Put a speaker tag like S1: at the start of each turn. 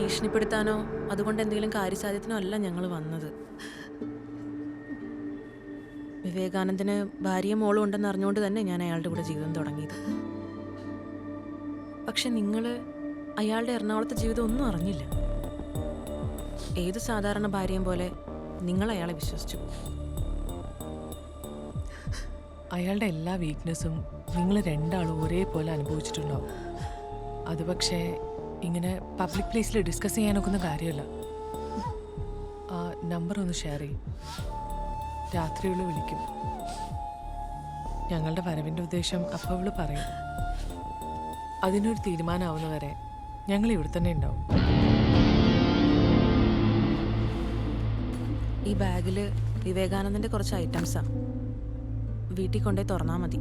S1: ഭീഷണിപ്പെടുത്താനോ അതുകൊണ്ട് എന്തെങ്കിലും കാര്യസാധ്യത്തിനോ അല്ല ഞങ്ങൾ വന്നത്. വിവേകാനന്ദന് ഭാര്യയും മോളും ഉണ്ടെന്ന് അറിഞ്ഞുകൊണ്ട് തന്നെ ഞാൻ അയാളുടെ കൂടെ ജീവിതം തുടങ്ങിയത്. പക്ഷെ നിങ്ങൾ അയാളുടെ എറണാകുളത്തെ ജീവിതം ഒന്നും അറിഞ്ഞില്ല. ഏത് സാധാരണ ഭാര്യയും പോലെ നിങ്ങൾ അയാളെ വിശ്വസിച്ചു.
S2: അയാളുടെ എല്ലാ വീക്ക്നെസ്സും നിങ്ങൾ രണ്ടാളും ഒരേപോലെ അനുഭവിച്ചിട്ടുണ്ടാവും. അത് പക്ഷേ ഇങ്ങനെ പബ്ലിക് പ്ലേസിൽ ഡിസ്കസ് ചെയ്യാനൊക്കുന്ന കാര്യമല്ല. ആ നമ്പർ ഒന്ന് ഷെയർ ചെയ്യും. രാത്രിയുള്ള വിളിക്കും. ഞങ്ങളുടെ വരവിൻ്റെ ഉദ്ദേശം അപ്പോൾ അവള് പറയും. അതിനൊരു തീരുമാനമാവുന്നവരെ ഞങ്ങൾ ഇവിടെ തന്നെ ഉണ്ടാവും.
S1: ഈ ബാഗിൽ വിവേകാനന്ദൻ്റെ കുറച്ച് ഐറ്റംസാണ്. വീട്ടിൽ കൊണ്ടുപോയി തുറന്നാൽ മതി.